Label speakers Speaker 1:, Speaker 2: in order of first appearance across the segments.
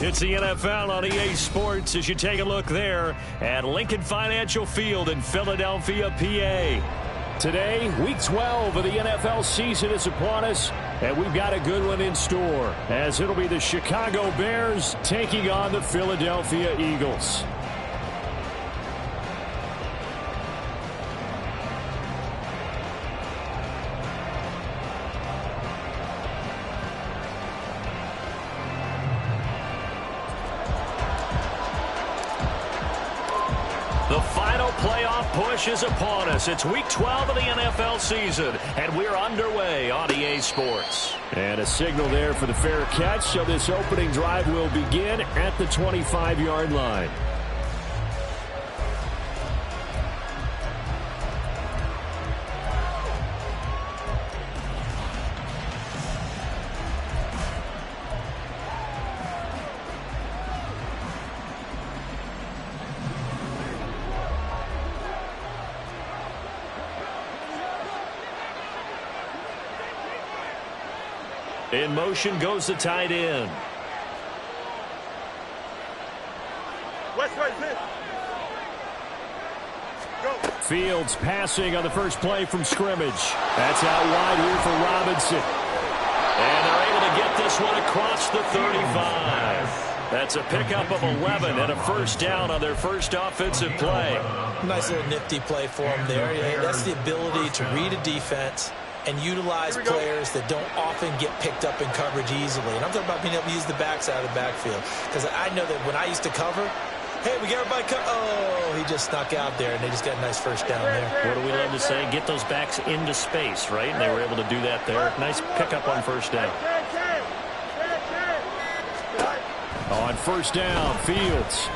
Speaker 1: It's the NFL on EA Sports as you take a look there at Lincoln Financial Field in Philadelphia, PA. Today, Week 12 of the NFL season is upon us, and we've got a good one in store, as it'll be the Chicago Bears taking on the Philadelphia Eagles. The final playoff push is upon us. It's Week 12 of the NFL season, and we're underway on EA Sports. And a signal there for the fair catch, so this opening drive will begin at the 25-yard line. In motion goes the tight end. Fields passing on the first play from scrimmage. That's out wide here for Robinson. And they're able to get this one across the 35. That's a pickup of 11 and a first down on their first offensive play.
Speaker 2: Nice little nifty play for him there. Yeah, that's the ability to read a defense and utilize players that don't often get picked up in coverage easily. And I'm talking about being able to use the backside of the backfield. Because I know that when I used to cover, hey, we got everybody oh, he just snuck out there, and they just got a nice first down there.
Speaker 1: What do we love to say? Get those backs into space, right? And they were able to do that there. Nice pickup on first down. On first down, Fields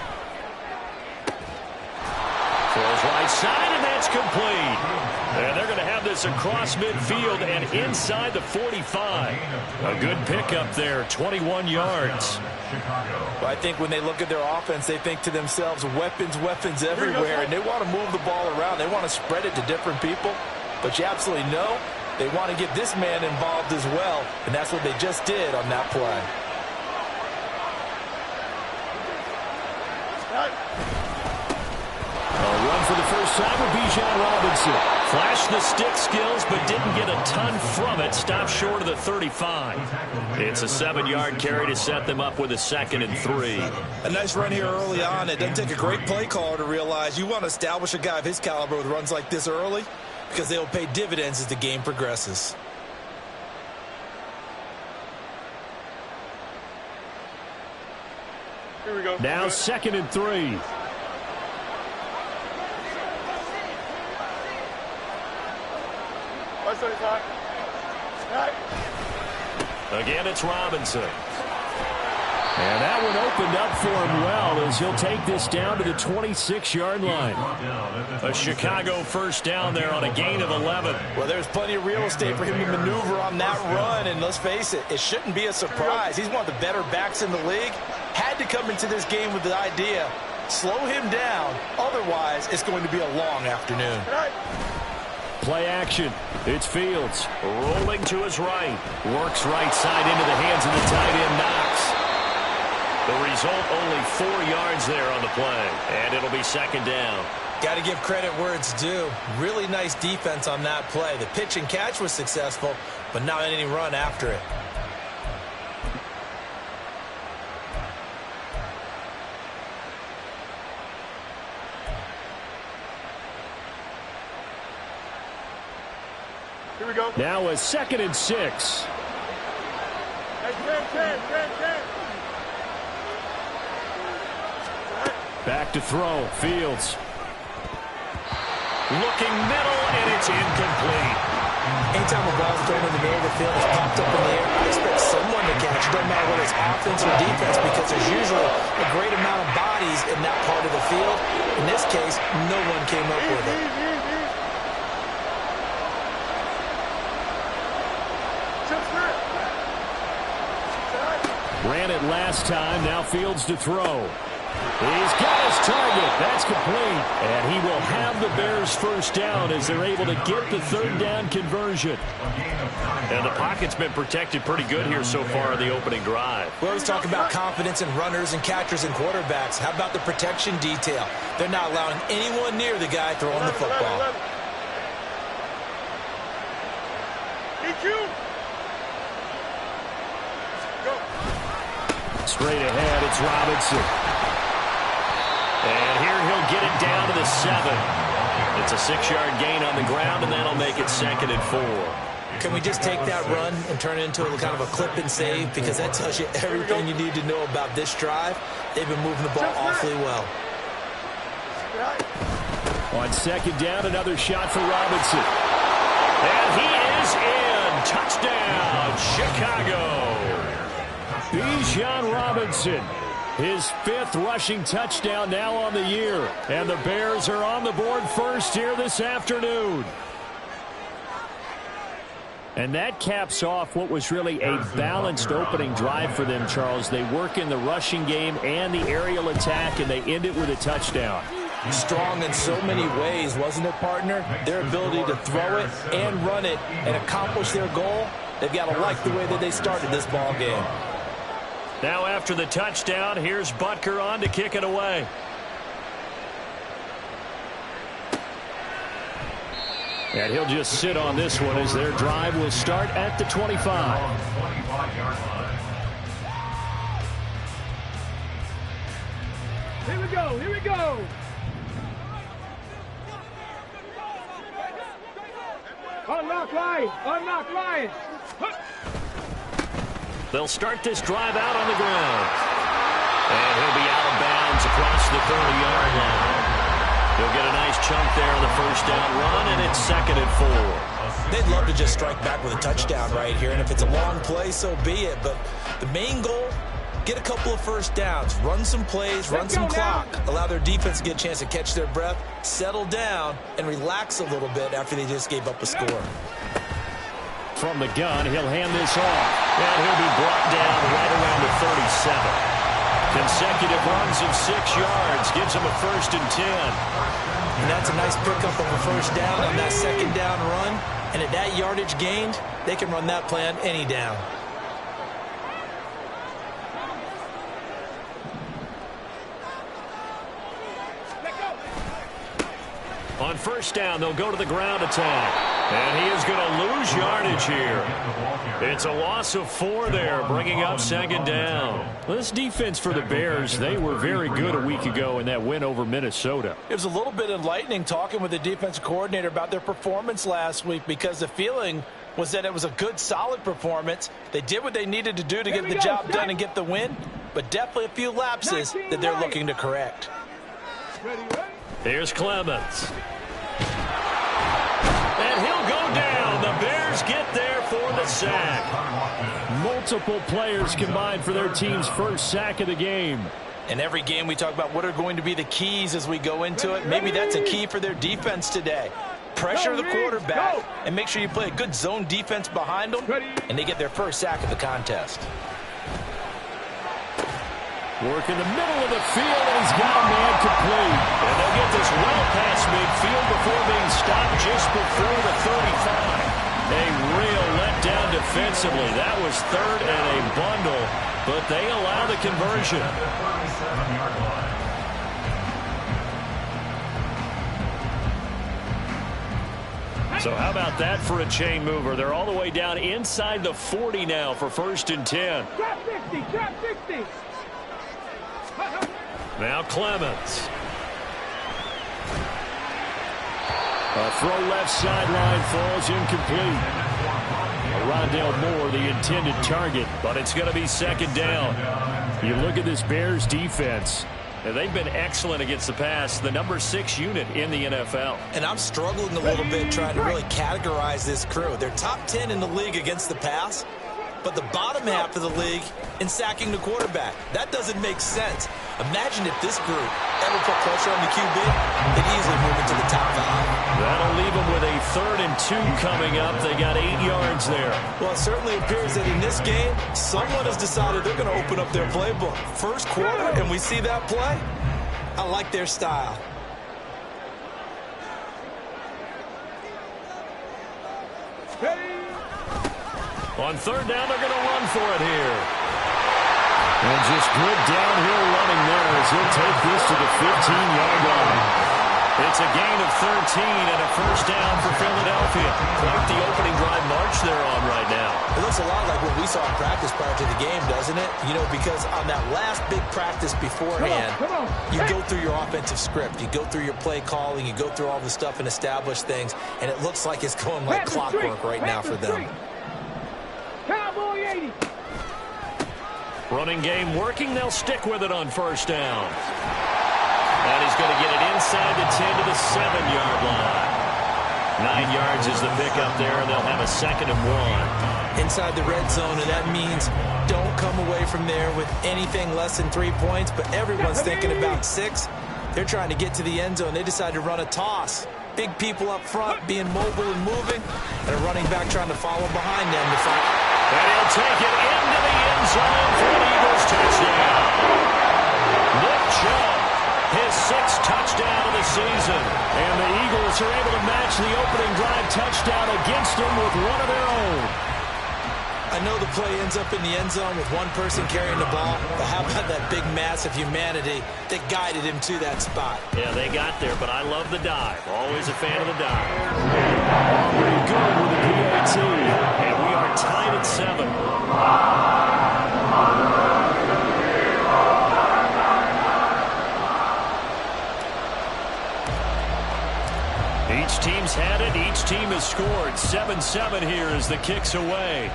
Speaker 1: throws right side, and that's complete. And they're going to have this across midfield and inside the 45. A good pickup there, 21 yards.
Speaker 2: Well, I think when they look at their offense, they think to themselves, weapons, weapons everywhere, and they want to move the ball around. They want to spread it to different people. But you absolutely know they want to get this man involved as well, and that's what they just did on that play.
Speaker 1: A run for the first time with Bijan Robinson. Flashed the stick skills, but didn't get a ton from it. Stopped short of the 35. It's a 7-yard carry to set them up with a 2nd and 3.
Speaker 2: A nice run here early on. It doesn't take a great play caller to realize you want to establish a guy of his caliber with runs like this early, because they'll pay dividends as the game progresses.
Speaker 3: Here we go.
Speaker 1: Now 2nd and 3. Again, it's Robinson. And that one opened up for him well as he'll take this down to the 26-yard line. A Chicago first down there on a gain of 11.
Speaker 2: Well, there's plenty of real estate for him to maneuver on that run, and let's face it, it shouldn't be a surprise. He's one of the better backs in the league. Had to come into this game with the idea, slow him down, otherwise it's going to be a long afternoon.
Speaker 1: Play action. It's Fields. Rolling to his right. Works right side into the hands of the tight end, Knox. The result, only 4 yards there on the play. And it'll be 2nd down.
Speaker 2: Got to give credit where it's due. Really nice defense on that play. The pitch and catch was successful, but not any run after it.
Speaker 3: Here we go.
Speaker 1: Now a 2nd and 6. Back to throw. Fields. Looking middle, and it's incomplete.
Speaker 2: Anytime a ball's thrown in the middle of the field, it's popped up in the air, I expect someone to catch. It doesn't matter whether it's offense or defense, because there's usually a great amount of bodies in that part of the field. In this case, no one came up with it.
Speaker 1: Ran it last time. Now Fields to throw. He's got his target. That's complete, and he will have the Bears first down as they're able to get the third down conversion. And the pocket's been protected pretty good here so far in the opening drive.
Speaker 2: We always talk about confidence in runners and catchers and quarterbacks. How about the protection detail? They're not allowing anyone near the guy throwing the football.
Speaker 1: Straight ahead, it's Robinson. And here he'll get it down to the 7. It's a 6-yard gain on the ground, and that'll make it 2nd and 4.
Speaker 2: Can we just take that run and turn it into a kind of a clip and save? Because that tells you everything you need to know about this drive. They've been moving the ball awfully well.
Speaker 1: On 2nd down, another shot for Robinson. And he is in. Touchdown, Chicago. Bijan Robinson, his 5th rushing touchdown now on the year. And the Bears are on the board first here this afternoon. And that caps off what was really a balanced opening drive for them, Charles. They work in the rushing game and the aerial attack, and they end it with a touchdown.
Speaker 2: Strong in so many ways, wasn't it, partner? Their ability to throw it and run it and accomplish their goal, they've got to like the way that they started this ball game.
Speaker 1: Now after the touchdown, here's Butker on to kick it away. And he'll just sit on this one as their drive will start at the 25.
Speaker 3: Here we go, here we go. Unlock line.
Speaker 1: They'll start this drive out on the ground. And he'll be out of bounds across the 30-yard line. He'll get a nice chunk there on the first down run, and it's 2nd and 4.
Speaker 2: They'd love to just strike back with a touchdown right here, and if it's a long play, so be it. But the main goal, get a couple of first downs, run some plays, run some clock, allow their defense to get a chance to catch their breath, settle down, and relax a little bit after they just gave up a score.
Speaker 1: From the gun, he'll hand this off. And he'll be brought down right around the 37. Consecutive runs of 6 yards gives him a 1st and 10.
Speaker 2: And that's a nice pickup of a first down on that 2nd down run. And at that yardage gained, they can run that play on any down.
Speaker 1: On first down, they'll go to the ground attack. And he is going to lose yardage here. It's a loss of 4 there, bringing up 2nd down. Well, this defense for the Bears, they were very good a week ago in that win over Minnesota.
Speaker 2: It was a little bit enlightening talking with the defensive coordinator about their performance last week, because the feeling was that it was a good, solid performance. They did what they needed to do to get the job done and get the win, but definitely a few lapses that they're looking to correct.
Speaker 1: Here's Clemens. And he'll go down. The Bears get there for the sack. Multiple players combined for their team's first sack of the game.
Speaker 2: In every game we talk about what are going to be the keys as we go into it. Maybe that's a key for their defense today. Pressure the quarterback and make sure you play a good zone defense behind them, and they get their first sack of the contest.
Speaker 1: Work in the middle of the field, and he's got a man complete. And they'll get this well past midfield before being stopped just before the 35. A real letdown defensively. That was 3rd and a bundle, but they allow the conversion. So how about that for a chain mover? They're all the way down inside the 40 now for 1st and 10.
Speaker 3: Trap 60, trap 60.
Speaker 1: Now Clemens. A throw left sideline falls incomplete. Rondale Moore, the intended target, but it's going to be 2nd down. You look at this Bears defense. They've been excellent against the pass, the number 6 unit in the NFL.
Speaker 2: And I'm struggling a little bit trying to really categorize this crew. They're top 10 in the league against the pass, but the bottom half of the league in sacking the quarterback. That doesn't make sense. Imagine if this group ever put pressure on the QB, they'd easily move into the top 5.
Speaker 1: That'll leave them with a 3rd and 2 coming up. They got 8 yards there.
Speaker 2: Well, it certainly appears that in this game, someone has decided they're going to open up their playbook. First quarter, and we see that play. I like their style.
Speaker 1: On third down, they're going to run for it here. And just good downhill running there as he'll take this to the 15-yard line. It's a gain of 13 and a first down for Philadelphia. Quite the opening drive march they're on right now.
Speaker 2: It looks a lot like what we saw in practice prior to the game, doesn't it? You know, because on that last big practice beforehand, you go through your offensive script. You go through your play calling. You go through all the stuff and establish things. And it looks like it's going like clockwork right now for them.
Speaker 3: Cowboy 80.
Speaker 1: Running game working. They'll stick with it on first down. And he's going to get it inside the 10 to the 7-yard line. 9 yards is the pickup there, and they'll have a 2nd and 1.
Speaker 2: Inside the red zone, and that means don't come away from there with anything less than 3 points, but everyone's thinking about 6. They're trying to get to the end zone. They decide to run a toss. Big people up front being mobile and moving, and a running back trying to follow behind them to find.
Speaker 1: And he'll take it into the end zone for an Eagles touchdown. Nick Chubb, his 6th touchdown of the season. And the Eagles are able to match the opening drive touchdown against him with one of their own.
Speaker 2: I know the play ends up in the end zone with one person carrying the ball, but how about that big mass of humanity that guided him to that spot?
Speaker 1: Yeah, they got there, but I love the dive. Always a fan of the dive. Pretty good with the PAT. And we are tied at 7. Each team's had it. Each team has scored. 7-7 here as the kick's away.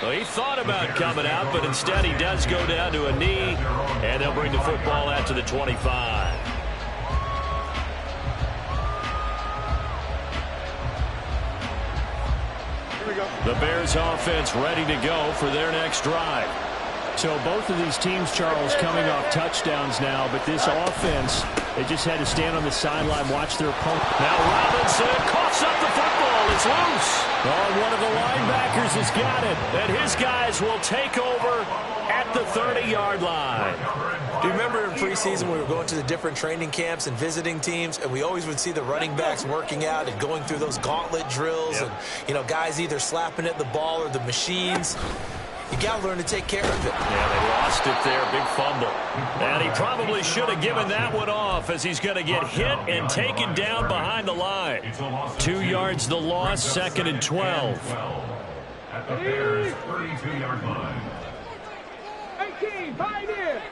Speaker 1: Well, he thought about coming out, but instead he does go down to a knee, and they'll bring the football out to the 25. The Bears offense ready to go for their next drive.
Speaker 4: So both of these teams, Charles, coming off touchdowns now, but this offense, they just had to stand on the sideline, watch their opponent.
Speaker 1: Now Robinson coughs up the football. It's loose. Oh, one of the linebackers has got it. And his guys will take over at the 30-yard line.
Speaker 2: Do you remember in preseason we were going to the different training camps and visiting teams, and we always would see the running backs working out and going through those gauntlet drills, and, you know, guys either slapping at the ball or the machines. You got to learn to take care of it.
Speaker 1: Yeah, they lost it there. Big fumble. And he probably should have given that one off as he's going to get hit and taken down behind the line. 2 yards the loss, 2nd and 12.
Speaker 5: At the Bears' 32-yard line.
Speaker 3: 18, find it.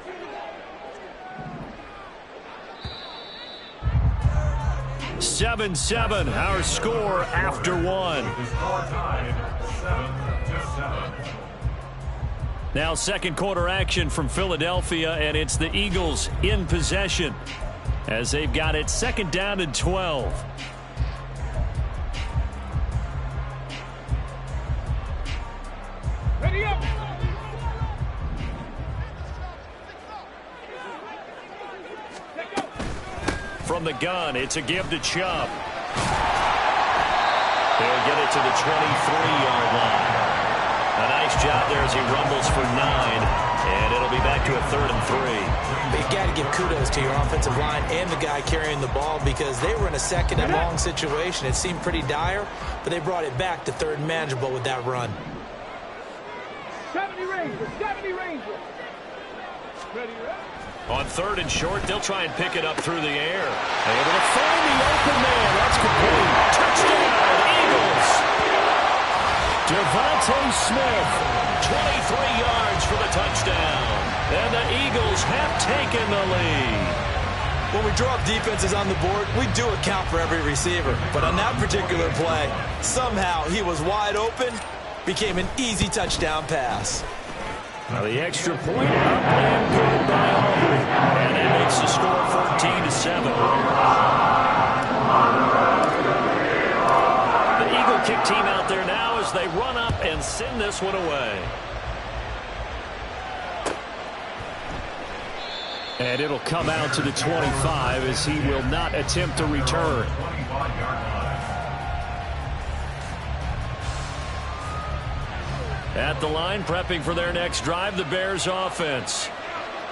Speaker 1: Seven, our score after 1.
Speaker 5: The score tied 7-7.
Speaker 1: Now second quarter action from Philadelphia, and it's the Eagles in possession as they've got it 2nd down and 12.
Speaker 3: Ready up.
Speaker 1: From the gun, it's a give to Chubb. They'll get it to the 23-yard line. A nice job there as he rumbles for 9, and it'll be back to a 3rd and 3.
Speaker 2: But you got to give kudos to your offensive line and the guy carrying the ball because they were in a 2nd and long situation. It seemed pretty dire, but they brought it back to 3rd and manageable with that run.
Speaker 3: 70 Rangers, 70 Rangers. Ready,
Speaker 1: On 3rd and short, they'll try and pick it up through the air. Able to find the open man. That's complete. Touchdown, Eagles. Devontae Smith, 23 yards for the touchdown. And the Eagles have taken the lead.
Speaker 2: When we draw up defenses on the board, we do account for every receiver. But on that particular play, somehow he was wide open, became an easy touchdown pass.
Speaker 1: Now the extra point up and good by Aubrey. And that makes the score 14-7. The Eagle kick team out there now as they run up and send this one away. And it'll come out to the 25 as he will not attempt a return. At the line, prepping for their next drive, the Bears offense.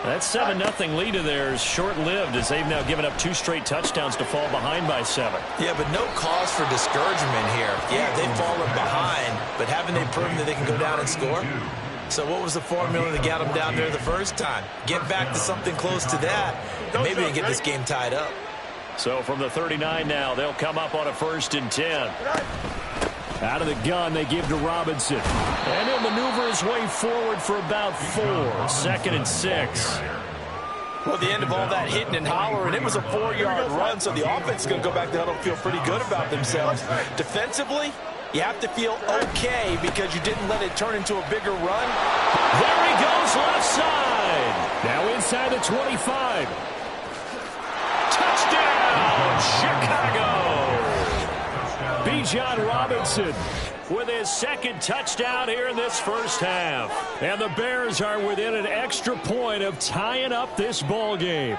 Speaker 1: That 7-0 lead of theirs short-lived as they've now given up 2 straight touchdowns to fall behind by 7.
Speaker 2: Yeah, but no cause for discouragement here. Yeah, they've fallen behind, but haven't they proven that they can go down and score? So what was the formula that got them down there the first time? Get back to something close to that, and maybe they can get this game tied up.
Speaker 1: So from the 39 now, they'll come up on a 1st and 10. Out of the gun, they give to Robinson. And he'll maneuver his way forward for about 4. 2nd and 6.
Speaker 2: Well, the end of all that hitting and hollering, it was a 4-yard run, so the offense is going to go back to huddle and feel pretty good about themselves. Defensively, you have to feel okay because you didn't let it turn into a bigger run.
Speaker 1: There he goes, left side. Now inside the 25. Touchdown, Chicago. Bijan Robinson with his 2nd touchdown here in this first half. And the Bears are within an extra point of tying up this ball game.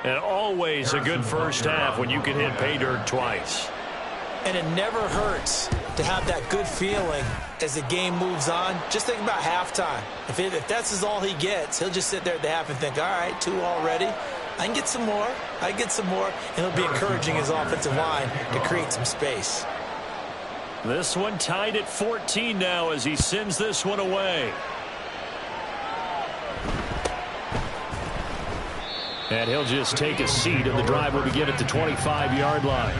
Speaker 1: And always a good first half when you can hit pay dirt twice.
Speaker 2: And it never hurts to have that good feeling as the game moves on. Just think about halftime. If that's all he gets, he'll just sit there at the half and think, all right, 2 already. I can get some more. I can get some more. And he'll be encouraging his offensive line to create some space.
Speaker 1: This one tied at 14 now as he sends this one away. And he'll just take a seat, and the drive will begin at the 25-yard line.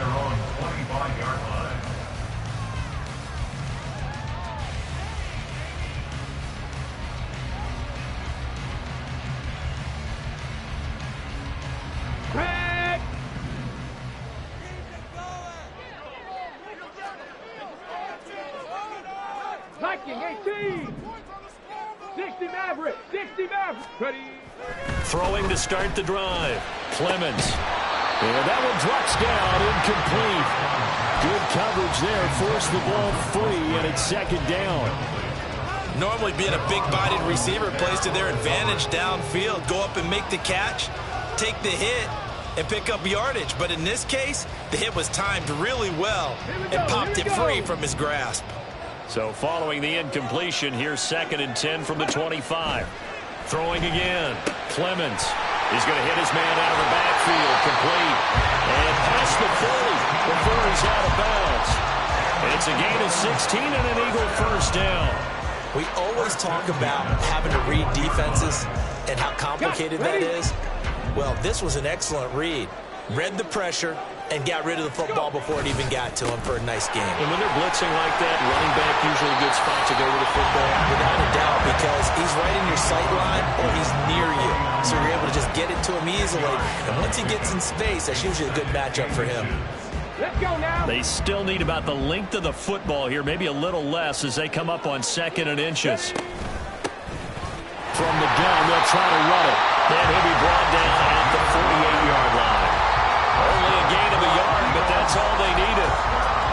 Speaker 3: Viking 18. 60 Maverick. 60 Maverick. Ready.
Speaker 1: Throwing to start the drive. Clemens. And that one drops down, incomplete. Good coverage there. Forced the ball free, and it's 2nd down.
Speaker 2: Normally being a big-bodied receiver plays to their advantage downfield. Go up and make the catch, take the hit, and pick up yardage. But in this case, the hit was timed really well and popped it free from his grasp.
Speaker 1: So following the incompletion, here's 2nd and 10 from the 25. Throwing again. Clemens. He's going to hit his man out of the backfield. Complete. And past the 40 before he's out of bounds. And it's a gain of 16 and an Eagle first down.
Speaker 2: We always talk about having to read defenses and how complicated that is. Well, this was an excellent read. Read the pressure and got rid of the football before it even got to him for a nice game.
Speaker 1: And when they're blitzing like that, running back usually a good spot to go with the football.
Speaker 2: Without a doubt, because he's right in your sight line or he's near you. So you're able to just get it to him easily. And once he gets in space, that's usually a good matchup for him.
Speaker 3: Let's go now.
Speaker 1: They still need about the length of the football here, maybe a little less as they come up on 2nd and inches. From the gun, they'll try to run it. Then he'll be brought down at the 48-yard line. Only a gain of a yard, but that's all they needed.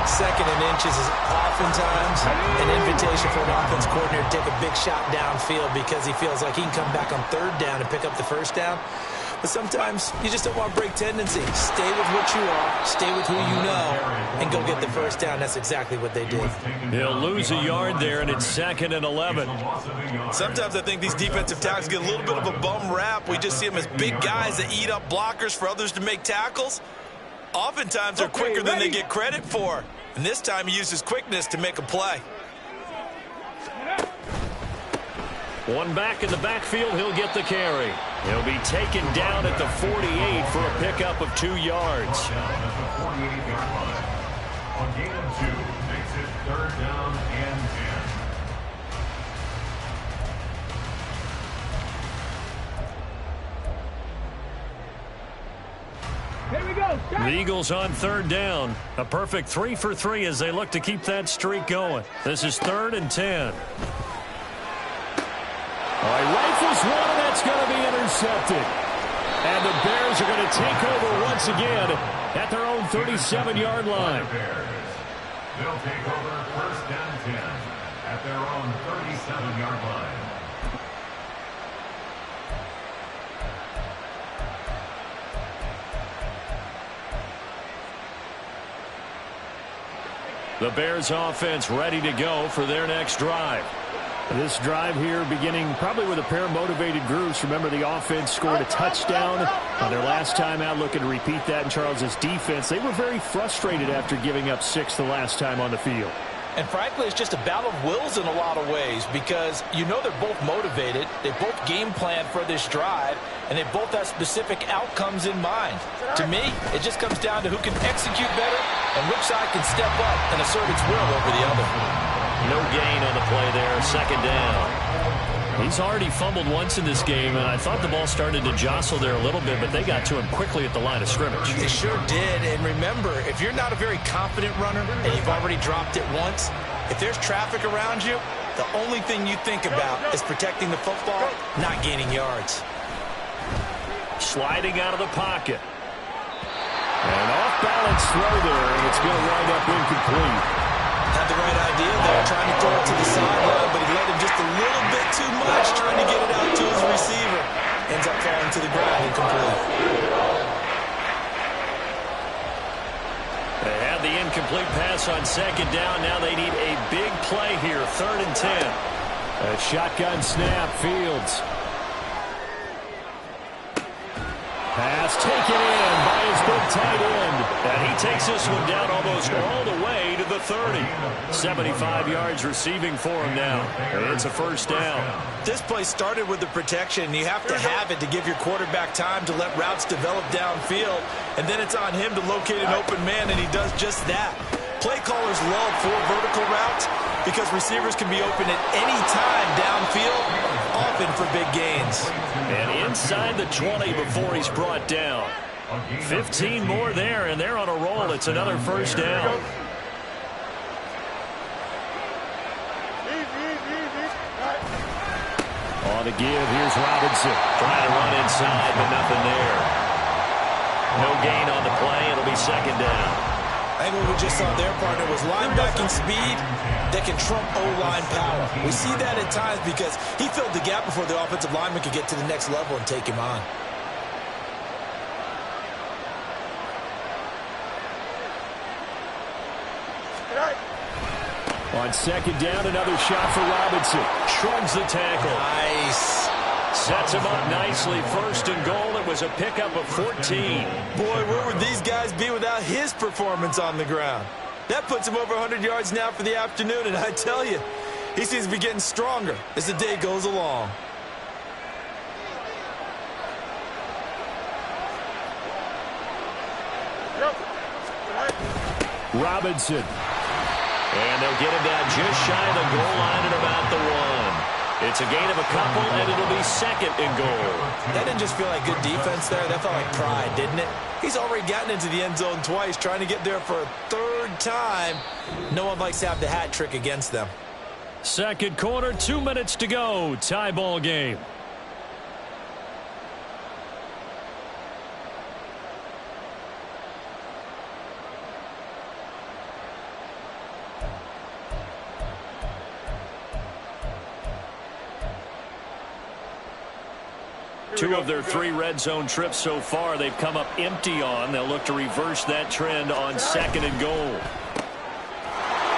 Speaker 2: 2nd and inches is oftentimes an invitation for an offense coordinator to take a big shot downfield because he feels like he can come back on 3rd down and pick up the 1st down. But sometimes you just don't want to break tendency. Stay with what you are, stay with who you know, and go get the 1st down. That's exactly what they did.
Speaker 1: He'll lose a yard there, and it's 2nd and 11.
Speaker 2: Sometimes I think these defensive tackles get a little bit of a bum rap. We just see them as big guys that eat up blockers for others to make tackles. Oftentimes they're quicker than they get credit for. And this time he uses quickness to make a play.
Speaker 1: One back in the backfield, he'll get the carry. He'll be taken down at the 48 for a pickup of 2 yards.
Speaker 5: On gain of 2, makes it 3rd down and 10.
Speaker 3: Here we go.
Speaker 1: The Eagles on 3rd down. A perfect 3 for 3 as they look to keep that streak going. This is 3rd and 10. All right, rifles one, and that's going to be intercepted. And the Bears are going to take over once again at their own 37-yard line.
Speaker 5: They'll take over 1st and 10 at their own 37-yard line.
Speaker 1: The Bears offense ready to go for their next drive.
Speaker 4: This drive here beginning probably with a pair of motivated groups. Remember, the offense scored a touchdown on their last time out, looking to repeat that in Charles's defense. They were very frustrated after giving up 6 the last time on the field.
Speaker 2: And frankly, it's just a battle of wills in a lot of ways because you know they're both motivated. They both game plan for this drive, and they both have specific outcomes in mind. To me, it just comes down to who can execute better and which side can step up and assert its will over the other.
Speaker 1: No gain on the play there, 2nd down.
Speaker 4: He's already fumbled once in this game, and I thought the ball started to jostle there a little bit, but they got to him quickly at the line of scrimmage.
Speaker 2: They sure did, and remember, if you're not a very confident runner and you've already dropped it once, if there's traffic around you, the only thing you think about is protecting the football, not gaining yards.
Speaker 1: Sliding out of the pocket. An off-balance throw there, and it's going to wind up incomplete.
Speaker 2: Had the right idea there, trying to throw it to the sideline, but he let him just a little bit too much, trying to get it out to his receiver. Ends up falling to the ground incomplete.
Speaker 1: They had the incomplete pass on 2nd down. Now they need a big play here, 3rd and 10.
Speaker 4: A shotgun snap, Fields. Pass taken in by his big tight end.
Speaker 1: And he takes this one down almost all the way to the 30. 75 yards receiving for him now. It's a 1st down.
Speaker 2: This play started with the protection. You have to have it to give your quarterback time to let routes develop downfield. And then it's on him to locate an open man, and he does just that. Play callers love 4 vertical routes because receivers can be open at any time downfield, often for big gains.
Speaker 1: And inside the 20 before he's brought down. 15 more there, and they're on a roll. It's another 1st down.
Speaker 4: On the give, here's Robinson.
Speaker 1: Trying to run inside, but nothing there. No gain on the play. It'll be 2nd down.
Speaker 2: I think what we just saw there, partner, was linebacking speed that can trump O-line power. We see that at times because he filled the gap before the offensive lineman could get to the next level and take him on.
Speaker 4: On 2nd down, another shot for Robinson.
Speaker 1: Shrugs the tackle.
Speaker 2: Nice.
Speaker 1: Sets him up nicely. 1st and goal. It was a pickup of 14.
Speaker 2: Boy, where would these guys be without his performance on the ground? That puts him over 100 yards now for the afternoon, and I tell you, he seems to be getting stronger as the day goes along.
Speaker 4: Robinson.
Speaker 1: And they'll get him down just shy of the goal line at about the 1. It's a gain of a couple, and it'll be 2nd and goal.
Speaker 2: That didn't just feel like good defense there. That felt like pride, didn't it? He's already gotten into the end zone twice, trying to get there for a 3rd time. No one likes to have the hat trick against them.
Speaker 1: 2nd quarter, 2 minutes to go. Tie ball game. Two of their 3 red zone trips so far, they've come up empty on. They'll look to reverse that trend on 2nd and goal.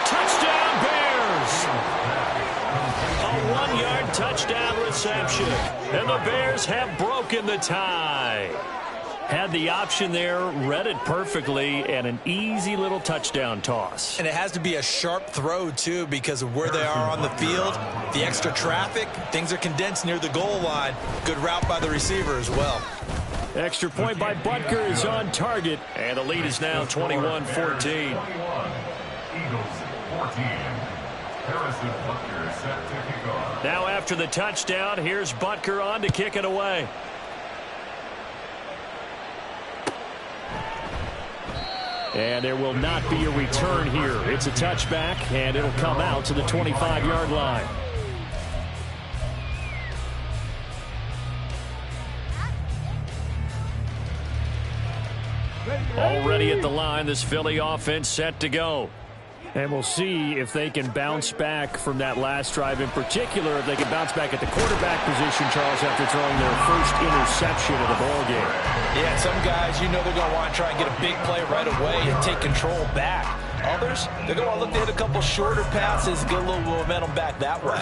Speaker 1: Touchdown, Bears! A 1-yard touchdown reception. And the Bears have broken the tie. Had the option there, read it perfectly, and an easy little touchdown toss.
Speaker 2: And it has to be a sharp throw, too, because of where they are on the field. The extra traffic, things are condensed near the goal line. Good route by the receiver as well.
Speaker 1: Extra point by Butker is on target, and the lead is now 21-14.
Speaker 5: 21. Eagles 14. Harrison Butker set to kick off.
Speaker 1: Now after the touchdown, here's Butker on to kick it away. And there will not be a return here. It's a touchback, and it'll come out to the 25-yard line. Already at the line, this Philly offense set to go.
Speaker 4: And we'll see if they can bounce back from that last drive, in particular, if they can bounce back at the quarterback position, Charles, after throwing their first interception of the ballgame.
Speaker 2: Yeah, some guys, you know they're going to want to try and get a big play right away and take control back. Others, they're going to look to hit a couple shorter passes, get a little momentum back that way.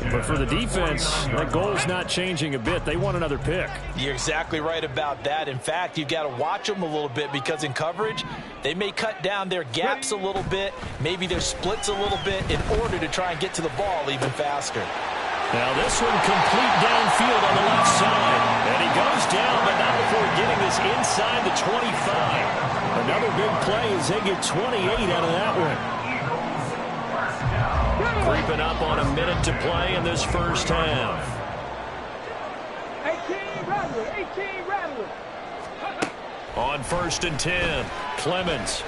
Speaker 4: But for the defense, that goal's not changing a bit. They want another pick.
Speaker 2: You're exactly right about that. In fact, you've got to watch them a little bit because in coverage, they may cut down their gaps a little bit, maybe their splits a little bit in order to try and get to the ball even faster.
Speaker 1: Now this one complete downfield on the left side. And he goes down, but not before getting this inside the 25. Another big play as they get 28 out of that one. Creeping up on a minute to play in this first half.
Speaker 3: 18 Rattler, 18 Rattler.
Speaker 1: On 1st and 10, Clemens.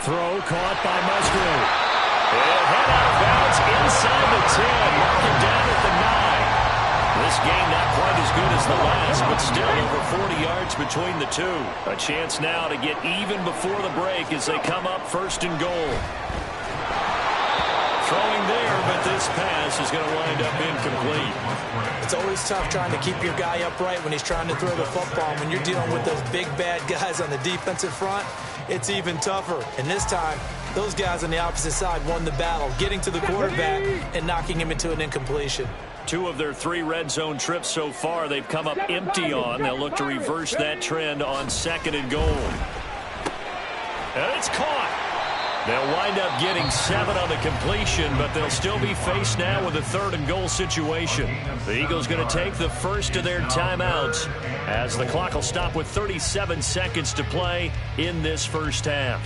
Speaker 1: Throw caught by Musgrave. And head out of bounds inside the 10. Mark it down at the 9. This game not quite as good as the last, but still over 40 yards between the two. A chance now to get even before the break as they come up 1st and goal. Throwing there, but this pass is going to wind up incomplete.
Speaker 2: It's always tough trying to keep your guy upright when he's trying to throw the football. When you're dealing with those big, bad guys on the defensive front, it's even tougher. And this time, those guys on the opposite side won the battle, getting to the quarterback and knocking him into an incompletion.
Speaker 1: 2 of their 3 red zone trips so far they've come up empty on. They'll look to reverse that trend on 2nd and goal. And it's caught. They'll wind up getting 7 on the completion, but they'll still be faced now with a 3rd and goal situation. The Eagles going to take the first of their timeouts as the clock will stop with 37 seconds to play in this first half.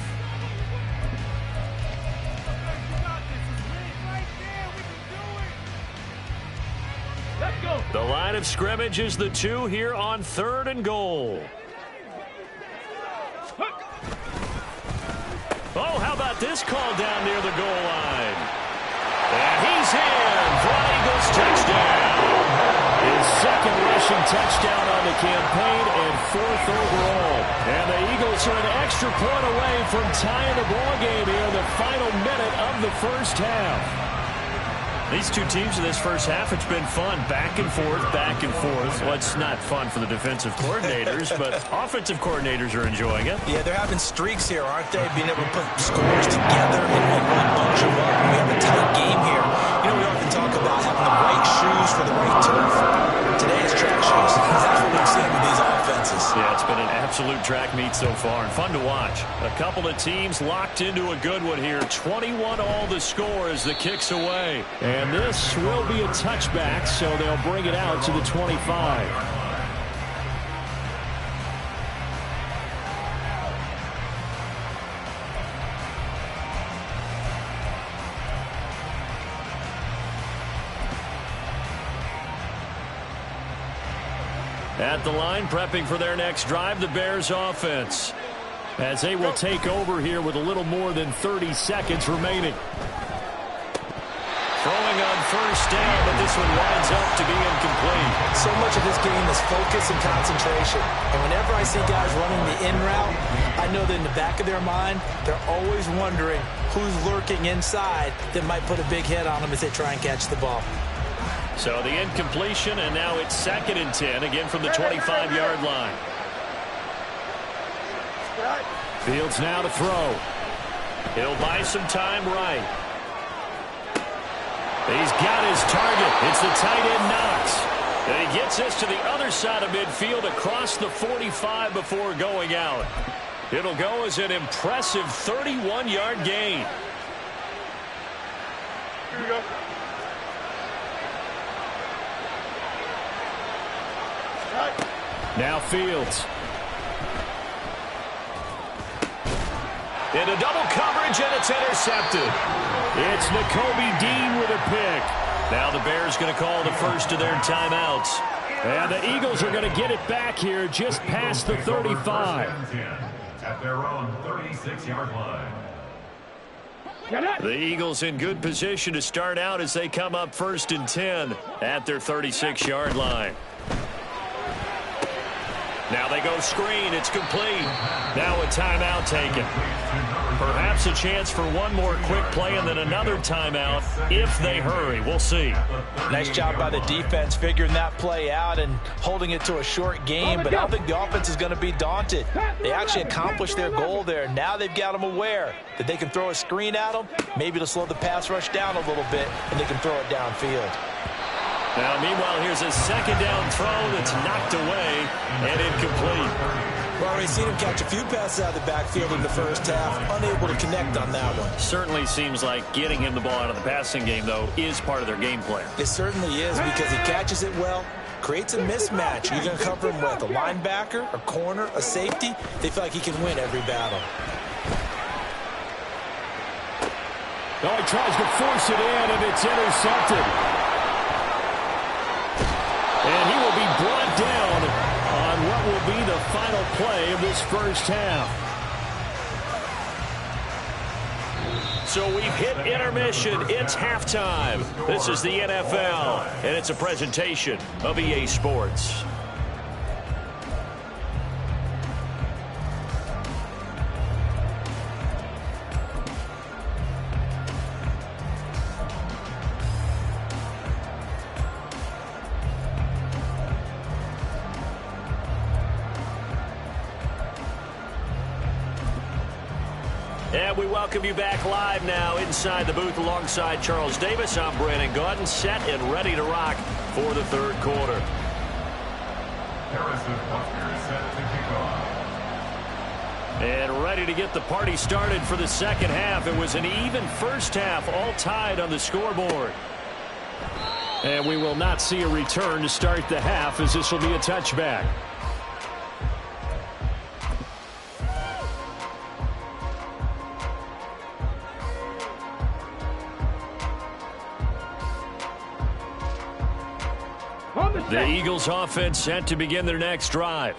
Speaker 1: The line of scrimmage is the 2 here on 3rd and goal. Oh, how about this call down near the goal line? And he's in for an Eagles touchdown. His 2nd rushing touchdown on the campaign and 4th overall. And the Eagles are an extra point away from tying the ball game here in the final minute of the first half. These two teams in this first half, it's been fun. Back and forth, back and forth. Well, it's not fun for the defensive coordinators, but offensive coordinators are enjoying it.
Speaker 2: Yeah, they're having streaks here, aren't they? Being able to put scores together and really bunch them up. We have a tight game here. You know, we often talk about having the right shoes for the right turf. Today it's track shoes. That's what we've seen with these offenses.
Speaker 1: Yeah, it's been an absolute track meet so far and fun to watch. A couple of teams locked into a good one here. 21 all the score as the kick's away.
Speaker 4: And this will be a touchback, so they'll bring it out to the 25.
Speaker 1: At the line, prepping for their next drive, the Bears offense, as they will take over here with a little more than 30 seconds remaining. Throwing on 1st down, but this one winds up to be incomplete.
Speaker 2: So much of this game is focus and concentration. And whenever I see guys running the in route, I know that in the back of their mind, they're always wondering who's lurking inside that might put a big hit on them as they try and catch the ball.
Speaker 1: So the incompletion, and now it's 2nd and 10, again from the 25-yard line.
Speaker 4: Fields now to throw.
Speaker 1: He'll buy some time right. He's got his target. It's the tight end Knox. And he gets this to the other side of midfield across the 45 before going out. It'll go as an impressive 31-yard gain.
Speaker 3: Here we go.
Speaker 4: Now Fields.
Speaker 1: Into double coverage, and it's intercepted. It's Nakobe Dean with a pick. Now the Bears going to call the first of their timeouts.
Speaker 4: And the Eagles are going to get it back here just past the 35.
Speaker 5: At their own 36-yard line.
Speaker 1: The Eagles in good position to start out as they come up 1st and 10 at their 36-yard line. Now they go screen. It's complete. Now a timeout taken. Perhaps a chance for one more quick play and then another timeout if they hurry. We'll see.
Speaker 2: Nice job by the defense figuring that play out and holding it to a short game, but I don't think the offense is going to be daunted. They actually accomplished their goal there. Now they've got them aware that they can throw a screen at them, maybe to slow the pass rush down a little bit, and they can throw it downfield.
Speaker 1: Now, meanwhile, here's a second down throw that's knocked away and incomplete.
Speaker 2: We've already seen him catch a few passes out of the backfield in the first half, unable to connect on that one.
Speaker 1: Certainly seems like getting him the ball out of the passing game, though, is part of their game plan.
Speaker 2: It certainly is because he catches it well, creates a mismatch. You're going to cover him with a linebacker, a corner, a safety. They feel like he can win every battle.
Speaker 4: Oh, he tries to force it in, and it's intercepted. And he will be brought down on what will be the final play of this first half.
Speaker 1: So we've hit intermission. It's halftime. This is the NFL, and it's a presentation of EA Sports. And we welcome you back live now inside the booth alongside Charles Davis. I'm Brandon Gaudin, set and ready to rock for the third quarter.
Speaker 5: Harrison Butker set to kick off.
Speaker 1: And ready to get the party started for the second half. It was an even first half, all tied on the scoreboard.
Speaker 4: And we will not see a return to start the half, as this will be a touchback.
Speaker 1: The Eagles offense set to begin their next drive.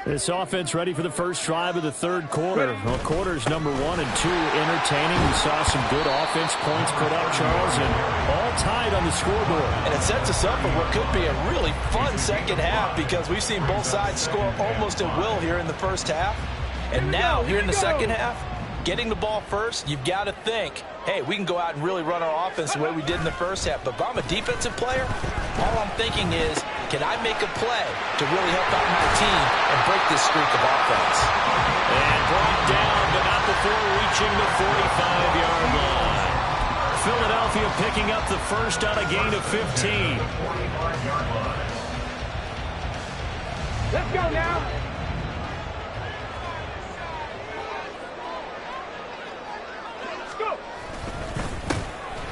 Speaker 4: This offense ready for the first drive of the third quarter. Well, quarters number 1 and 2 entertaining. We saw some good offense points put up, Charles, and all tied on the scoreboard.
Speaker 2: And it sets us up for what could be a really fun second half because we've seen both sides score almost at will here in the first half. And now, here in the second half, getting the ball first, you've got to think, hey, we can go out and really run our offense the way we did in the first half. But if I'm a defensive player, all I'm thinking is, can I make a play to really help out my team and break this streak of offense?
Speaker 1: And brought down, but not before reaching the 45-yard line. Philadelphia picking up the first on a gain of 15.
Speaker 3: Let's go now.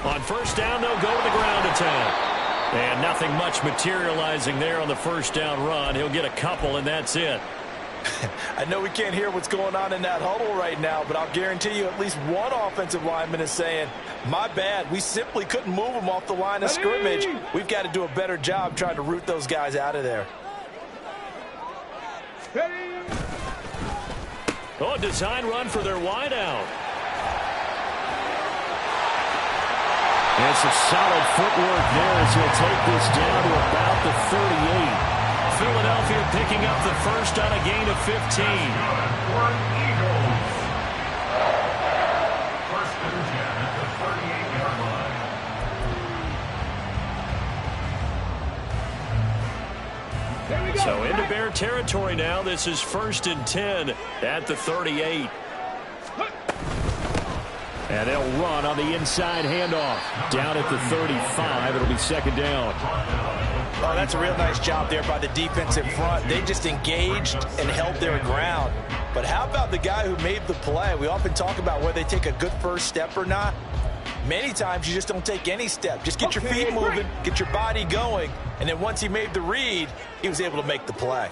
Speaker 1: On first down, they'll go to the ground attack. And nothing much materializing there on the first down run. He'll get a couple, and that's it.
Speaker 2: I know we can't hear what's going on in that huddle right now, but I'll guarantee you at least one offensive lineman is saying, my bad, we simply couldn't move them off the line of scrimmage. We've got to do a better job trying to root those guys out of there.
Speaker 1: Oh, design run for their wideout.
Speaker 4: And some solid footwork there as he'll take this down to about the 38.
Speaker 1: Philadelphia picking up the first on a gain of 15.
Speaker 5: Eagles. First and 10 at the 38-yard line.
Speaker 1: So into Bear territory now. This is first and 10 at the 38.
Speaker 4: And they'll run on the inside handoff. Down at the 35, it'll be second down.
Speaker 2: Oh, that's a real nice job there by the defensive front. They just engaged and held their ground. But how about the guy who made the play? We often talk about whether they take a good first step or not. Many times you just don't take any step. Just get your feet moving, get your body going, and then once he made the read, he was able to make the play.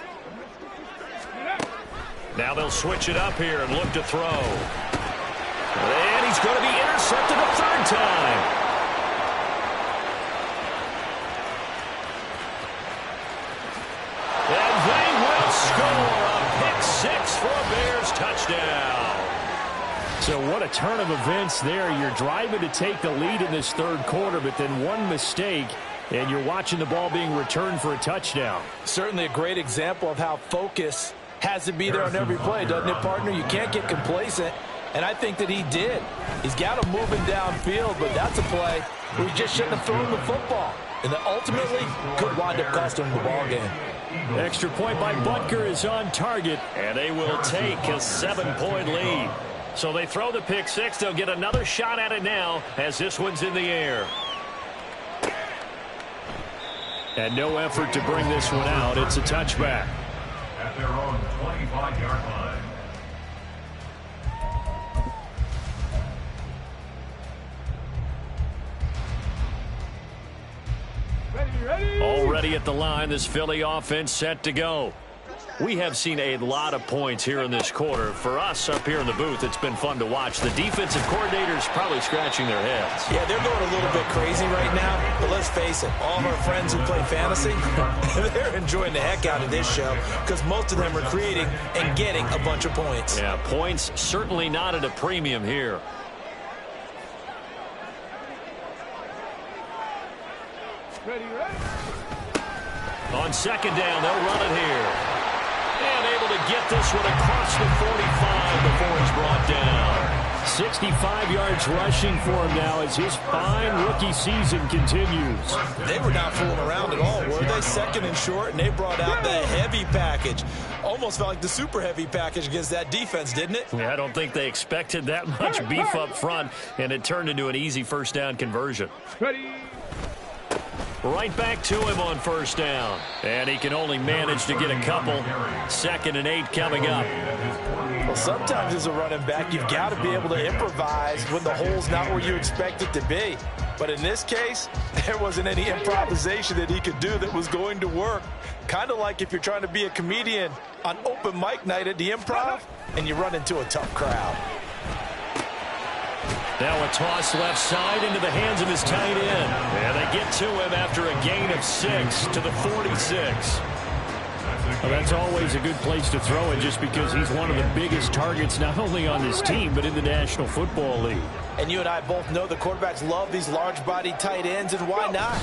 Speaker 1: Now they'll switch it up here and look to throw. And he's going to be intercepted a third time. And they will score a pick six for a Bears touchdown.
Speaker 4: So what a turn of events there. You're driving to take the lead in this third quarter, but then one mistake, And you're watching the ball being returned for a touchdown.
Speaker 2: Certainly a great example of how focus has to be there on every play, doesn't it, partner? You can't get complacent, and I think that he did. He's got him moving downfield, but that's a play where he just shouldn't have thrown the football. And that ultimately could wind up costing him the ball game.
Speaker 4: Extra point by Butker is on target,
Speaker 1: and they will take a 7-point lead. So they throw the pick six. They'll get another shot at it now as this one's in the air.
Speaker 4: And no effort to bring this one out. It's a touchback.
Speaker 5: At their own 25-yard line.
Speaker 1: Already at the line, this Philly offense set to go. We have seen a lot of points here in this quarter. For us up here in the booth, it's been fun to watch. The defensive coordinators probably scratching their heads.
Speaker 2: Yeah, they're going a little bit crazy right now. But let's face it, all of our friends who play fantasy, they're enjoying the heck out of this show because most of them are creating and getting a bunch of points.
Speaker 1: Yeah, points certainly not at a premium here.
Speaker 3: Ready.
Speaker 1: On second down, they'll run it here. And able to get this one across the 45 before he's brought down.
Speaker 4: 65 yards rushing for him now as his fine rookie season continues.
Speaker 2: They were not fooling around at all, were they? Second and short, and they brought out the heavy package. Almost felt like the super heavy package against that defense, didn't it?
Speaker 1: Yeah, I don't think they expected that much beef up front, and it turned into an easy first down conversion.
Speaker 3: Ready.
Speaker 1: Right back to him on first down. And he can only manage to get a couple. 2nd and 8 coming up.
Speaker 2: Well, sometimes as a running back, you've got to be able to improvise when the hole's not where you expect it to be. But in this case, there wasn't any improvisation that he could do that was going to work. Kind of like if you're trying to be a comedian on open mic night at the Improv and you run into a tough crowd.
Speaker 1: Now a toss left side into the hands of his tight end. And they get to him after a gain of 6 to the 46.
Speaker 4: Well, that's always a good place to throw it just because he's one of the biggest targets not only on this team but in the National Football League.
Speaker 2: And you and I both know the quarterbacks love these large-bodied tight ends, and why not?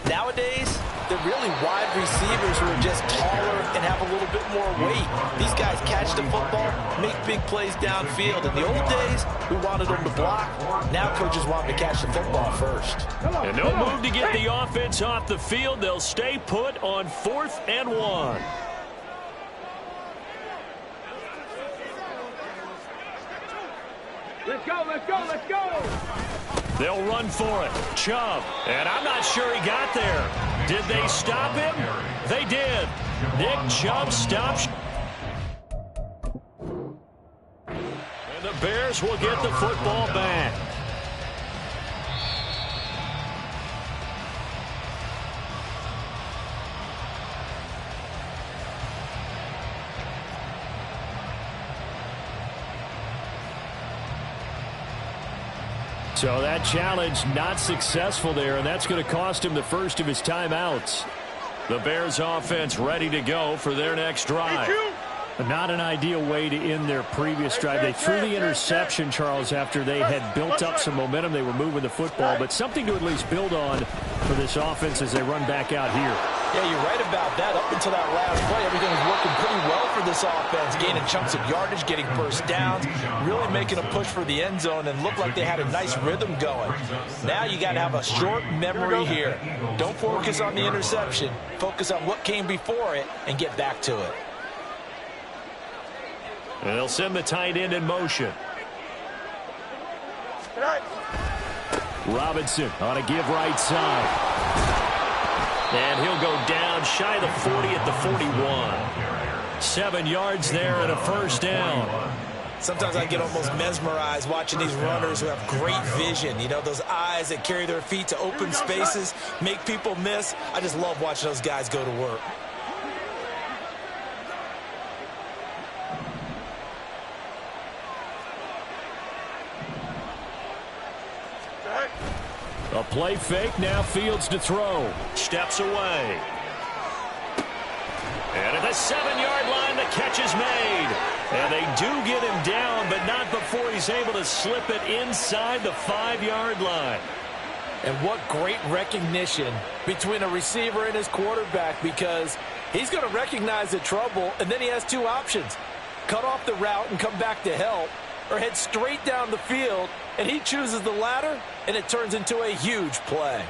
Speaker 2: Nowadays, they're really wide receivers who are just taller and have a little bit more weight. These guys catch the football, make big plays downfield. In the old days, we wanted them to block. Now coaches want them to catch the football first.
Speaker 1: And no move to get the offense off the field. They'll stay put on 4th and 1.
Speaker 3: Let's go, let's go, let's go.
Speaker 1: They'll run for it. Chubb. And I'm not sure he got there. Did they stop him? They did. Nick Chubb stops. And the Bears will get the football back.
Speaker 4: So that challenge not successful there, and that's going to cost him the first of his timeouts.
Speaker 1: The Bears offense ready to go for their next drive.
Speaker 4: Not an ideal way to end their previous drive. They threw the interception, Charles, after they had built up some momentum. They were moving the football, but something to at least build on for this offense as they run back out here.
Speaker 2: Yeah, you're right about that. Up until that last play, everything was working pretty well for this offense, gaining chunks of yardage, getting first downs, really making a push for the end zone, and looked like they had a nice rhythm going. Now you got to have a short memory here. Don't focus on the interception. Focus on what came before it and get back to it.
Speaker 1: And they'll send the tight end in motion.
Speaker 4: Robinson on a give right side.
Speaker 1: And he'll go down shy of the 40 at the 41. 7 yards there and a first down.
Speaker 2: Sometimes I get almost mesmerized watching these runners who have great vision. You know, those eyes that carry their feet to open spaces, make people miss. I just love watching those guys go to work.
Speaker 4: A play fake, now Fields to throw.
Speaker 1: Steps away. And at the 7-yard line, the catch is made. And they do get him down, but not before he's able to slip it inside the 5-yard line.
Speaker 2: And what great recognition between a receiver and his quarterback, because he's going to recognize the trouble, and then he has two options. Cut off the route and come back to help, or head straight down the field, and he chooses the latter, and it turns into a huge play.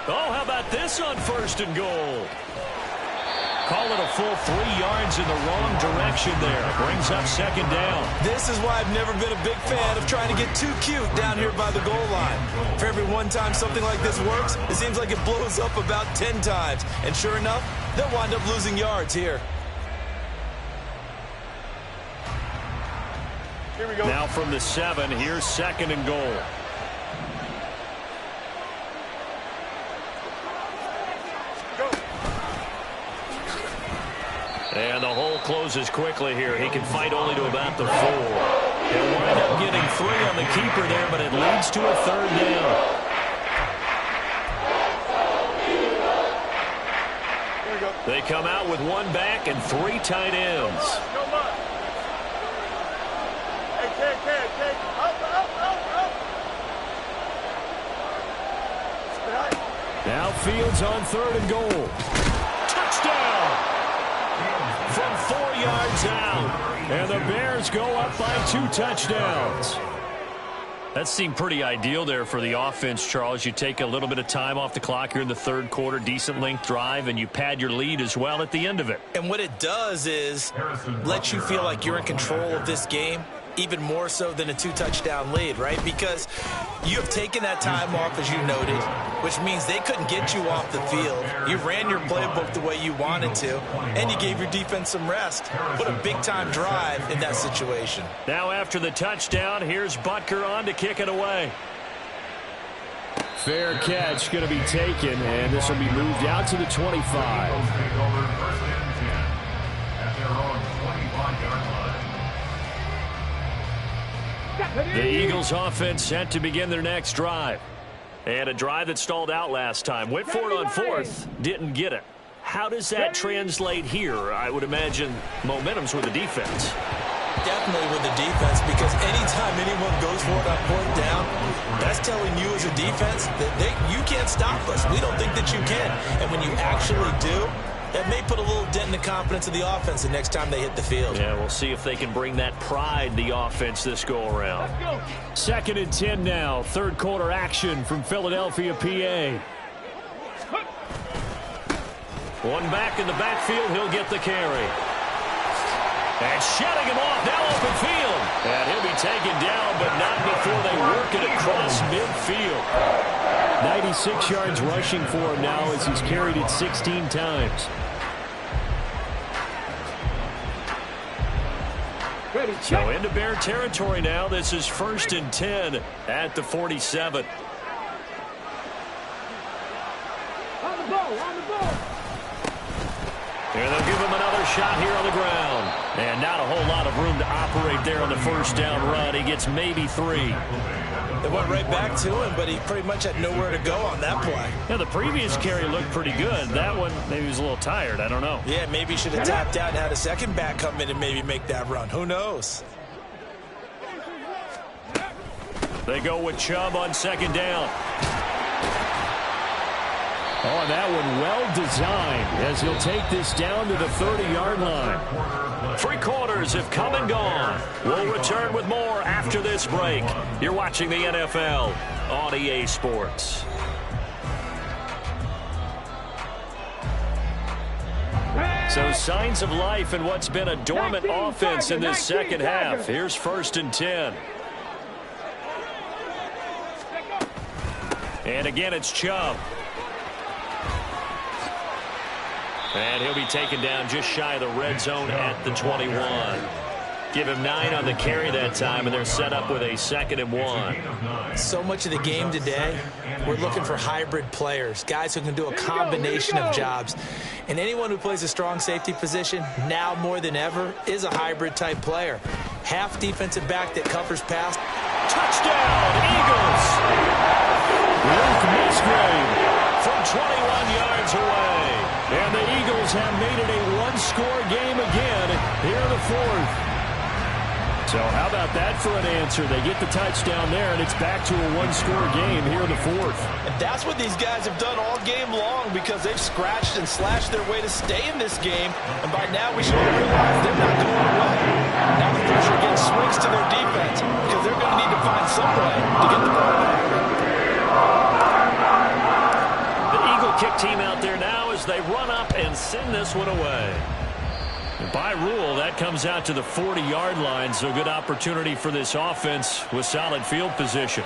Speaker 1: Oh, how about this on 1st and goal? Call it a full 3 yards in the wrong direction there. Brings up 2nd down.
Speaker 2: This is why I've never been a big fan of trying to get too cute down here by the goal line. For every one time something like this works, it seems like it blows up about 10 times. And sure enough, they'll wind up losing yards here.
Speaker 3: Here we go.
Speaker 1: Now from the 7, here's 2nd and goal. And the hole closes quickly here. He can fight only to about the 4. He'll wind up getting 3 on the keeper there, but it leads to a 3rd down.
Speaker 3: Here we go.
Speaker 1: They come out with 1 back and 3 tight ends.
Speaker 3: Come on. Hey, up.
Speaker 1: Now Fields on 3rd and goal. Touchdown! From 4 yards out. And the Bears go up by 2 touchdowns. That seemed pretty ideal there for the offense, Charles. You take a little bit of time off the clock here in the 3rd quarter, decent length drive, and you pad your lead as well at the end of it.
Speaker 2: And what it does is let you feel like you're in control of this game, even more so than a 2-touchdown lead, right? Because you have taken that time off, as you noted, which means they couldn't get you off the field. You ran your playbook the way you wanted to, and you gave your defense some rest. What a big-time drive in that situation.
Speaker 1: Now after the touchdown, here's Butker on to kick it away.
Speaker 4: Fair catch going to be taken, and this will be moved out to the 25.
Speaker 1: The Eagles offense set to begin their next drive. And a drive that stalled out last time. Went for it on 4th, didn't get it. How does that translate here? I would imagine momentum's with the defense.
Speaker 2: Definitely with the defense, because anytime anyone goes for it on 4th down, that's telling you as a defense that you can't stop us. We don't think that you can. And when you actually do, that may put a little dent in the confidence of the offense the next time they hit the field.
Speaker 1: Yeah, we'll see if they can bring that pride, the offense, this go-around.
Speaker 4: 2nd and 10 now. 3rd quarter action from Philadelphia, PA.
Speaker 1: 1 back in the backfield. He'll get the carry. And shutting him off. Now open field. And he'll be taken down, but not before they work it across midfield.
Speaker 4: 96 yards rushing for him now as he's carried it 16 times.
Speaker 1: So into Bear territory now. This is 1st and 10 at the 47.
Speaker 3: On the ball.
Speaker 1: And they'll give him another shot here on the ground. And not a whole lot of room to operate there on the 1st down run. He gets maybe 3.
Speaker 2: They went right back to him, but he pretty much had nowhere to go on that play.
Speaker 4: Yeah, the previous carry looked pretty good. That one, maybe he was a little tired. I don't know.
Speaker 2: Yeah, maybe he should have tapped out and had a second back come in and maybe make that run. Who knows?
Speaker 1: They go with Chubb on 2nd down.
Speaker 4: Oh, that one well designed as he'll take this down to the 30-yard line.
Speaker 1: 3 quarters have come and gone. We'll return with more after this break. You're watching the NFL on EA Sports. So signs of life in what's been a dormant offense in this second half. Here's 1st and 10. And again, it's Chubb. And he'll be taken down just shy of the red zone at the 21. Give him 9 on the carry that time, and they're set up with a 2nd and 1.
Speaker 2: So much of the game today, we're looking for hybrid players, guys who can do a combination of jobs. And anyone who plays a strong safety position, now more than ever, is a hybrid-type player. Half defensive back that covers pass.
Speaker 1: Touchdown, Eagles! Luke Musgrave from 21 yards away. And the Eagles have made it a one-score game again here in the 4th. So how about that for an answer? They get the touchdown there, and it's back to a one-score game here in the 4th.
Speaker 6: And that's what these guys have done all game long because they've scratched and slashed their way to stay in this game. And by now we should realize they're not going away. Now the pressure again swings to their defense because they're going to need to find some way to get the ball back.
Speaker 1: The Eagle kick team out there now as they run up and send this one away. By rule, that comes out to the 40-yard line, so good opportunity for this offense with solid field position.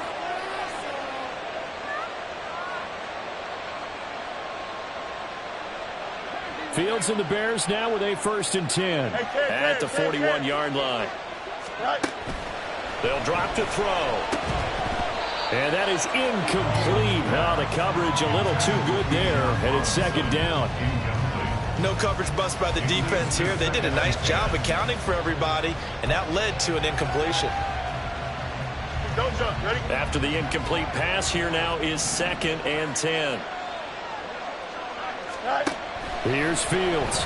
Speaker 1: Fields and the Bears now with a 1st and 10 at the 41-yard line. They'll drop to throw. And that is incomplete. Now the coverage a little too good there, and it's 2nd down.
Speaker 6: No coverage bust by the defense here. They did a nice job accounting for everybody, and that led to an incompletion.
Speaker 3: Don't jump. Ready?
Speaker 1: After the incomplete pass, here now is 2nd and 10. Here's Fields.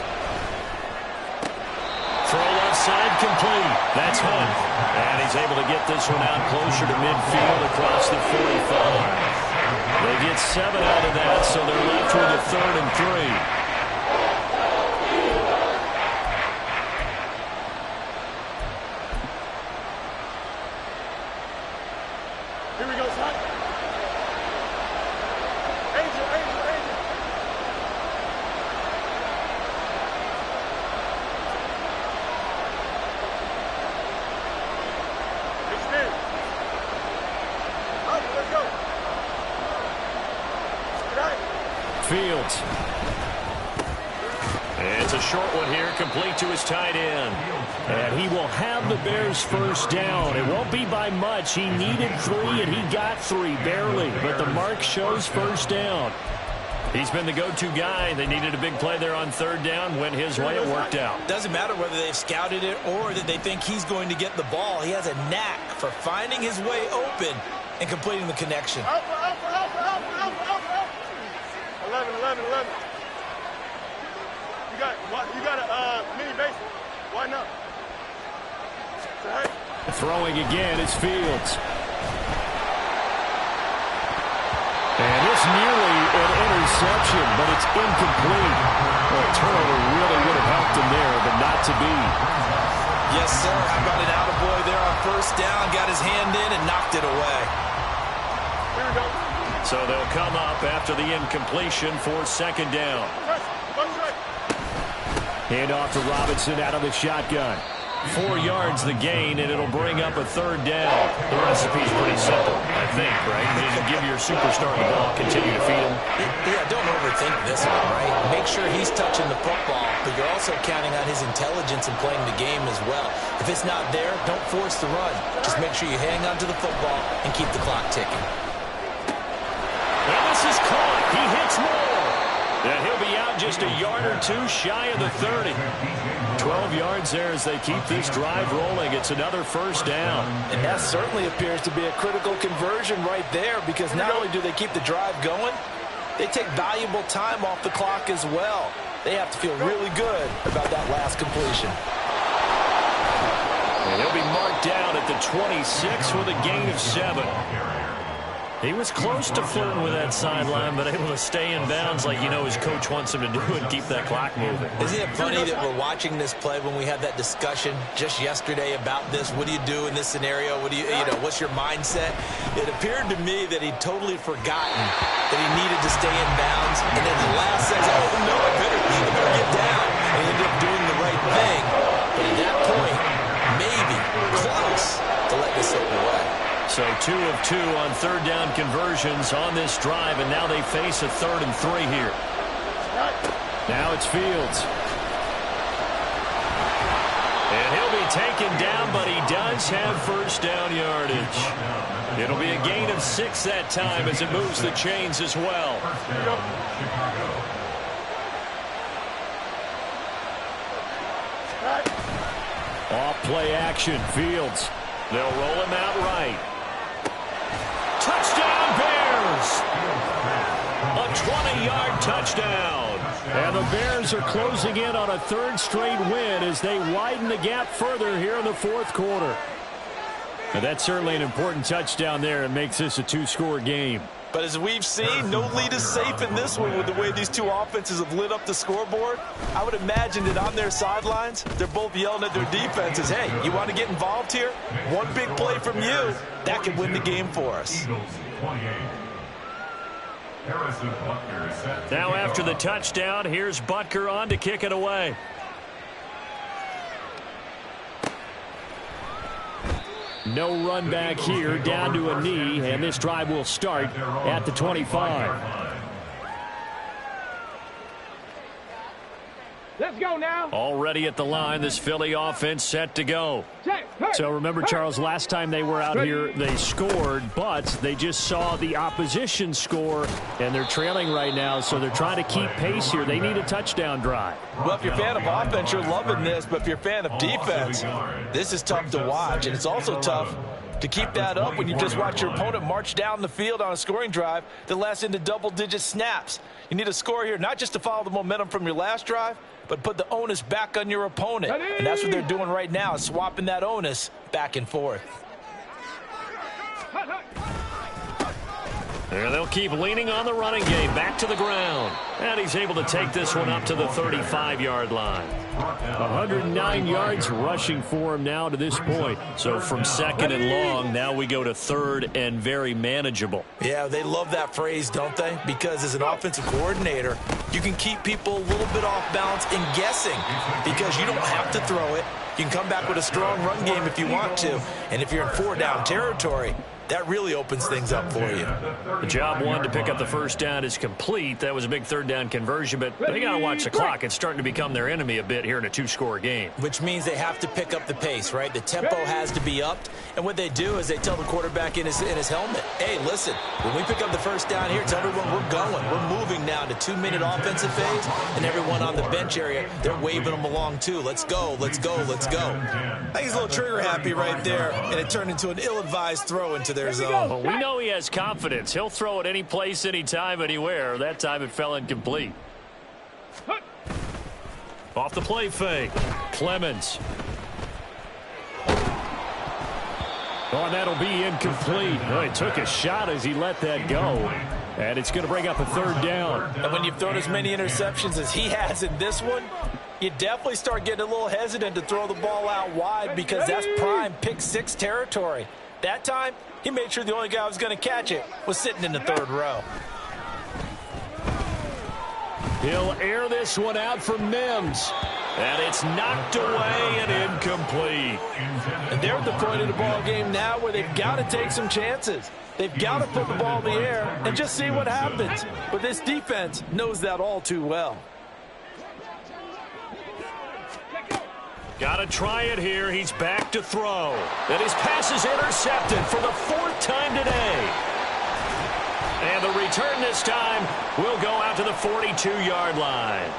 Speaker 1: Throw left side complete. That's Hunt. And he's able to get this one out closer to midfield across the 45. They get 7 out of that, so they're left with a 3rd and 3.
Speaker 3: Here we go, son. Angel. Extend. Up, let's go.
Speaker 1: Fields. It's a short one here, complete to his tight end. And he will have the Bears' 1st down. It won't be by much. He needed 3, and he got 3, barely. But the mark shows 1st down. He's been the go-to guy. They needed a big play there on 3rd down. Went his way. It worked out.
Speaker 2: Doesn't matter whether they've scouted it or that they think he's going to get the ball. He has a knack for finding his way open and completing the connection.
Speaker 3: Alpha. 11. You got a mini base. Why not?
Speaker 1: Throwing again is Fields. And it's nearly an interception, but it's incomplete. Well, a turnover really would have helped him there, but not to be.
Speaker 2: Yes, sir. How about an attaboy there on 1st down? Got his hand in and knocked it away.
Speaker 3: Here we go.
Speaker 1: So they'll come up after the incompletion for 2nd down. Hand off to Robinson out of the shotgun. 4 yards the gain, and it'll bring up a 3rd down. The recipe's pretty simple, I think, right? Just give your superstar the ball, continue to feed him.
Speaker 2: Yeah, don't overthink this one, right? Make sure he's touching the football, but you're also counting on his intelligence in playing the game as well. If it's not there, don't force the run. Just make sure you hang on to the football and keep the clock ticking.
Speaker 1: And this is caught. He hits more. And he'll be out just a yard or 2 shy of the 30. 12 yards there as they keep this drive rolling. It's another 1st down.
Speaker 6: And that certainly appears to be a critical conversion right there because not only do they keep the drive going, they take valuable time off the clock as well. They have to feel really good about that last completion.
Speaker 1: And he'll be marked down at the 26 with a gain of 7. He was close to flirting with that sideline, but able to stay in bounds like you know his coach wants him to do and keep that clock moving.
Speaker 2: Isn't it funny that we're watching this play when we had that discussion just yesterday about this? What do you do in this scenario? What do you know, what's your mindset? It appeared to me that he'd totally forgotten that he needed to stay in bounds. And then the last second, oh, no, I better get down. And he ended up doing the right thing. But at that point, maybe close to let this slip away.
Speaker 1: So 2 of 2 on 3rd down conversions on this drive, and now they face a 3rd and 3 here. Now it's Fields. And he'll be taken down, but he does have first down yardage. It'll be a gain of 6 that time as it moves the chains as well. Off play action, Fields. They'll roll him out right. Touchdown, Bears! A 20-yard touchdown. And the Bears are closing in on a third straight win as they widen the gap further here in the fourth quarter. And that's certainly an important touchdown there. It makes this a 2-score game.
Speaker 6: But as we've seen, no lead is safe in this one with the way these two offenses have lit up the scoreboard. I would imagine that on their sidelines, they're both yelling at their defenses, hey, you want to get involved here? One big play from you, that could win the game for us.
Speaker 1: Now after the touchdown, here's Butker on to kick it away. No run back here, down to a knee, and this drive will start at the 25.
Speaker 3: Let's go now.
Speaker 1: Already at the line, this Philly offense set to go. So remember, Charles, last time they were out here, they scored, but they just saw the opposition score, and they're trailing right now, so they're trying to keep pace here. They need a touchdown drive.
Speaker 6: Well, if you're a fan of offense, you're loving this, but if you're a fan of defense, this is tough to watch, and it's also tough to keep that up when you just watch your opponent march down the field on a scoring drive that lasts into double-digit snaps. You need a score here, not just to follow the momentum from your last drive, but put the onus back on your opponent. And that's what they're doing right now, swapping that onus back and forth.
Speaker 1: And they'll keep leaning on the running game, back to the ground. And he's able to take this one up to the 35-yard line. 109 yards rushing for him now to this point. So from second and long, now we go to third and very manageable.
Speaker 2: Yeah, they love that phrase, don't they? Because as an offensive coordinator, you can keep people a little bit off balance and guessing because you don't have to throw it. You can come back with a strong run game if you want to. And if you're in 4-down territory, that really opens things up for you.
Speaker 1: The job one to pick up the first down is complete. That was a big third-down conversion, but they got to watch the clock. It's starting to become their enemy a bit here in a 2-score game.
Speaker 2: Which means they have to pick up the pace, right? The tempo has to be upped. And what they do is they tell the quarterback in his helmet, hey, listen, when we pick up the first down here, tell everyone we're going. We're moving now to 2-minute offensive phase, and everyone on the bench area, they're waving them along too. Let's go, let's go, let's go.
Speaker 6: I think he's a little trigger happy right there, and it turned into an ill-advised throw into their zone.
Speaker 1: Well, we know he has confidence. He'll throw it any place, anytime, anywhere. That time it fell incomplete. Off the play fake. Clemens. Oh, and that'll be incomplete. Oh, he took a shot as he let that go. And it's going to bring up a third down.
Speaker 6: And when you've thrown as many interceptions as he has in this one, you definitely start getting a little hesitant to throw the ball out wide because that's prime pick-6 territory. That time, he made sure the only guy who was going to catch it was sitting in the third row.
Speaker 1: He'll air this one out for Mims. And it's knocked away and incomplete.
Speaker 6: And they're at the point of the ball game now where they've got to take some chances. They've got to put the ball in the air and just see what happens. But this defense knows that all too well.
Speaker 1: Got to try it here. He's back to throw. And his pass is intercepted for the 4th time today. And the return this time will go out to the 42-yard line.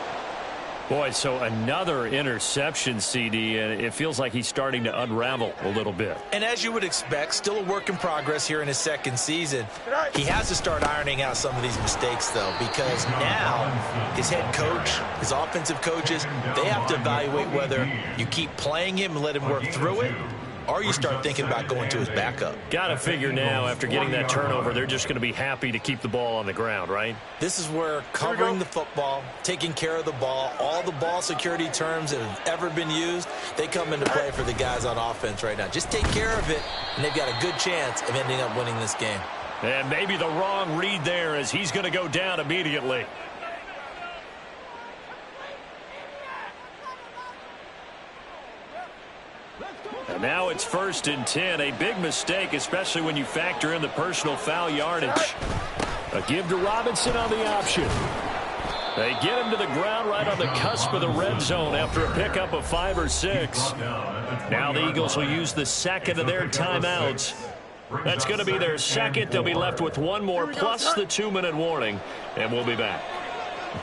Speaker 1: Boy, so another interception, CD, and it feels like he's starting to unravel a little bit.
Speaker 2: And as you would expect, still a work in progress here in his second season. He has to start ironing out some of these mistakes, though, because now his head coach, his offensive coaches, they have to evaluate whether you keep playing him and let him work through it, or you start thinking about going to his backup.
Speaker 1: Got to figure now, after getting that turnover, they're just going to be happy to keep the ball on the ground, right?
Speaker 2: This is where covering the football, taking care of the ball, all the ball security terms that have ever been used, they come into play for the guys on offense right now. Just take care of it, and they've got a good chance of ending up winning this game.
Speaker 1: And maybe the wrong read there as he's going to go down immediately. And now it's 1st and 10. A big mistake, especially when you factor in the personal foul yardage. A give to Robinson on the option. They get him to the ground right on the cusp of the red zone after a pickup of 5 or 6. Now the Eagles will use the second of their timeouts. That's going to be their second. They'll be left with one more plus the 2-minute warning, and we'll be back.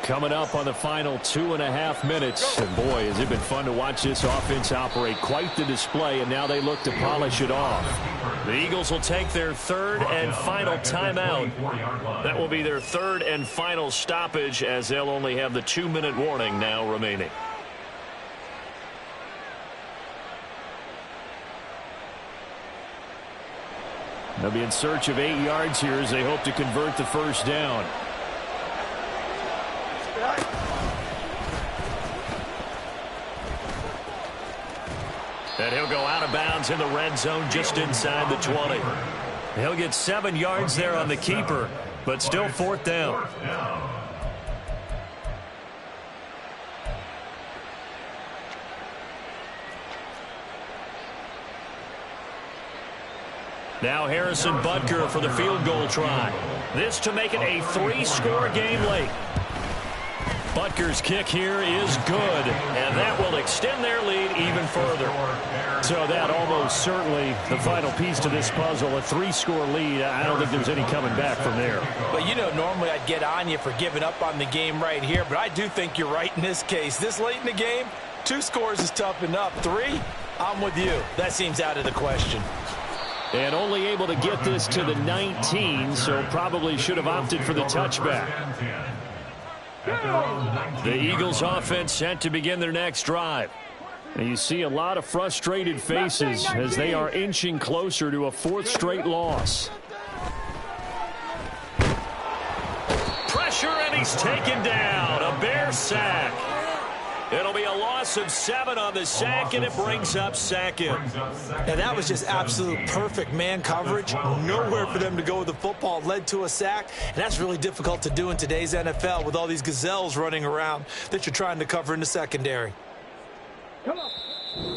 Speaker 1: Coming up on the final 2.5 minutes. And boy, has it been fun to watch this offense operate. Quite the display, and now they look to polish it off. The Eagles will take their third and final timeout. That will be their third and final stoppage, as they'll only have the 2-minute warning now remaining. They'll be in search of 8 yards here as they hope to convert the first down. And he'll go out of bounds in the red zone just inside the 20. He'll get 7 yards there on the keeper, but still 4th down. Now Harrison Butker for the field goal try. This to make it a 3-score game late. Butker's kick here is good, and that will extend their lead even further.
Speaker 4: So that almost certainly the final piece to this puzzle, a 3-score lead. I don't think there's any coming back from there.
Speaker 2: But, you know, normally I'd get on you for giving up on the game right here, but I do think you're right in this case. This late in the game, 2 scores is tough enough. 3, I'm with you. That seems out of the question.
Speaker 4: And only able to get this to the 19, so probably should have opted for the touchback.
Speaker 1: The Eagles offense set to begin their next drive.
Speaker 4: And you see a lot of frustrated faces as they are inching closer to a 4th straight loss.
Speaker 1: Pressure, and he's taken down. A Bear sack. It'll be a loss of 7 on the sack, and it brings up 2nd.
Speaker 2: And that was just absolute perfect man coverage. Nowhere for them to go with the football. Led to a sack, and that's really difficult to do in today's NFL with all these gazelles running around that you're trying to cover in the secondary.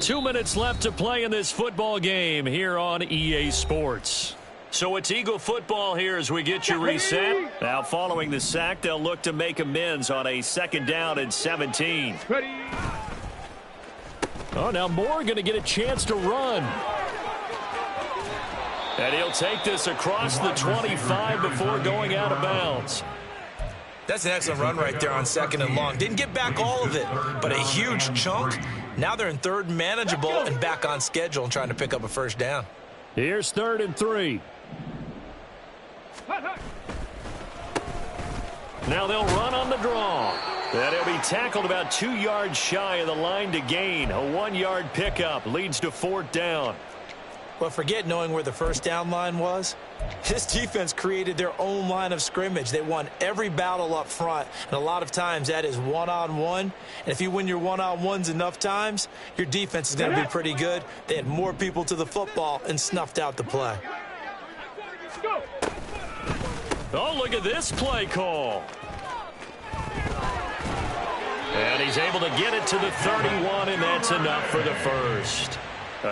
Speaker 1: 2 minutes left to play in this football game here on EA Sports. So it's Eagle football here as we get you reset. Now following the sack, they'll look to make amends on a 2nd down and 17.
Speaker 4: Oh, now Moore going to get a chance to run.
Speaker 1: And he'll take this across the 25 before going out of bounds.
Speaker 2: That's an excellent run right there on 2nd and long. Didn't get back all of it, but a huge chunk. Now they're in 3rd and manageable and back on schedule and trying to pick up a 1st down.
Speaker 4: Here's 3rd and 3.
Speaker 1: Now they'll run on the draw. And he'll be tackled about 2 yards shy of the line to gain. A 1-yard pickup leads to 4th down.
Speaker 2: But forget knowing where the 1st down line was. This defense created their own line of scrimmage. They won every battle up front, and a lot of times that is one-on-one. And if you win your one-on-ones enough times, your defense is going to be pretty good. They had more people to the football and snuffed out the play.
Speaker 1: Oh, look at this play call. And he's able to get it to the 31, and that's enough for the first.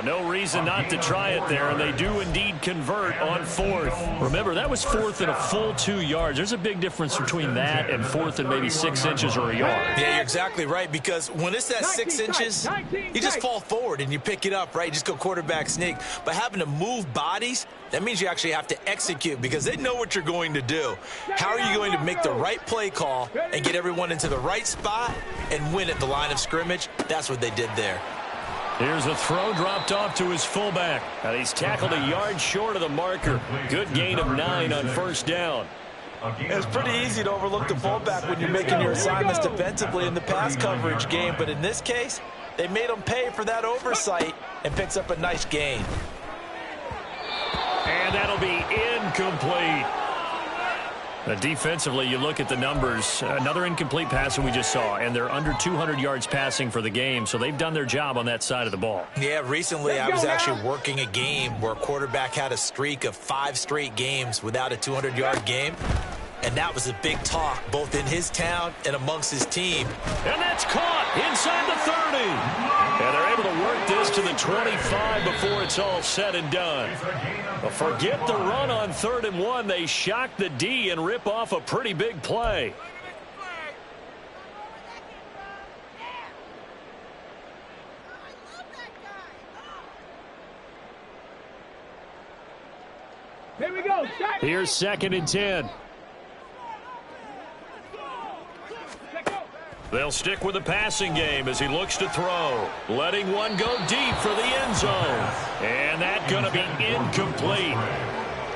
Speaker 1: No reason not to try it there, and they do indeed convert on 4th.
Speaker 4: Remember, that was 4th and a full 2 yards. There's a big difference between that and 4th and maybe 6 inches or a yard.
Speaker 2: Yeah, you're exactly right, because when it's that 6 inches, you just fall forward and you pick it up, right? You just go quarterback sneak. But having to move bodies, that means you actually have to execute because they know what you're going to do. How are you going to make the right play call and get everyone into the right spot and win at the line of scrimmage? That's what they did there.
Speaker 1: Here's a throw dropped off to his fullback. And he's tackled a yard short of the marker. Good gain of 9 on 1st down.
Speaker 2: It's pretty easy to overlook the fullback when you're making your assignments defensively in the pass coverage game. But in this case, they made him pay for that oversight and picks up a nice gain.
Speaker 1: And that'll be incomplete. Defensively, you look at the numbers. Another incomplete pass that we just saw, and they're under 200 yards passing for the game, so they've done their job on that side of the ball.
Speaker 2: Yeah, recently I was actually working a game where a quarterback had a streak of 5 straight games without a 200-yard game, and that was a big talk both in his town and amongst his team.
Speaker 1: And that's caught inside the 30. And they're able to work this to the 25 before it's all said and done. But forget the run on 3rd and 1. They shock the D and rip off a pretty big play.
Speaker 4: Here's 2nd and 10.
Speaker 1: They'll stick with the passing game as he looks to throw. Letting one go deep for the end zone. And that's going to be incomplete.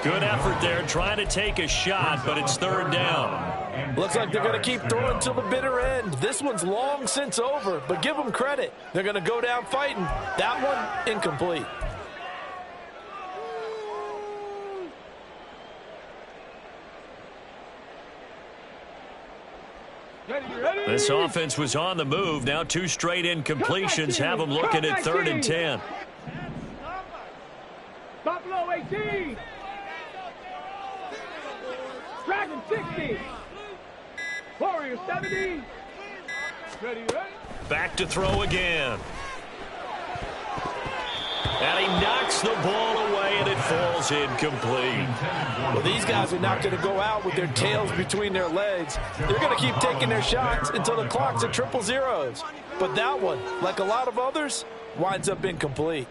Speaker 1: Good effort there trying to take a shot, but it's 3rd down.
Speaker 6: Looks like they're going to keep throwing till the bitter end. This one's long since over, but give them credit. They're going to go down fighting. That one, incomplete.
Speaker 1: This offense was on the move. Now 2 straight incompletions have them looking at 3rd and 10.
Speaker 3: Buffalo 18. Dragon 60. Warriors 70. Ready?
Speaker 1: Back to throw again. And he knocks the ball away, and it falls incomplete.
Speaker 6: Well, these guys are not going to go out with their tails between their legs. They're going to keep taking their shots until the clock's at 000s. But that one, like a lot of others, winds up incomplete.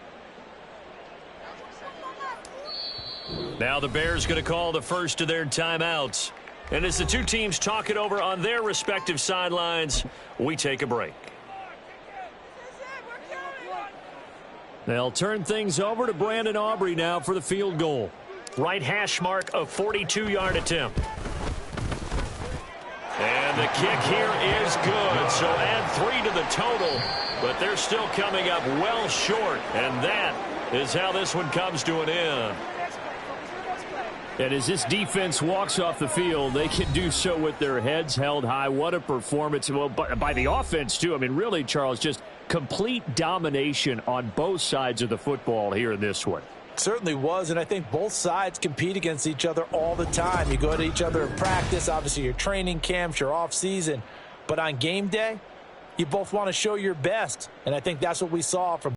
Speaker 1: Now the Bears going to call the first of their timeouts. And as the 2 teams talk it over on their respective sidelines, we take a break. They'll turn things over to Brandon Aubrey now for the field goal. Right hash mark of 42-yard attempt. And the kick here is good. So add 3 to the total, but they're still coming up well short. And that is how this one comes to an end.
Speaker 4: And as this defense walks off the field, they can do so with their heads held high. What a performance. Well, by the offense, too. I mean, really, Charles, just complete domination on both sides of the football here in this one.
Speaker 2: Certainly was, and I think both sides compete against each other all the time. You go to each other in practice, obviously your training camps, your off-season. But on game day, you both want to show your best, and I think that's what we saw from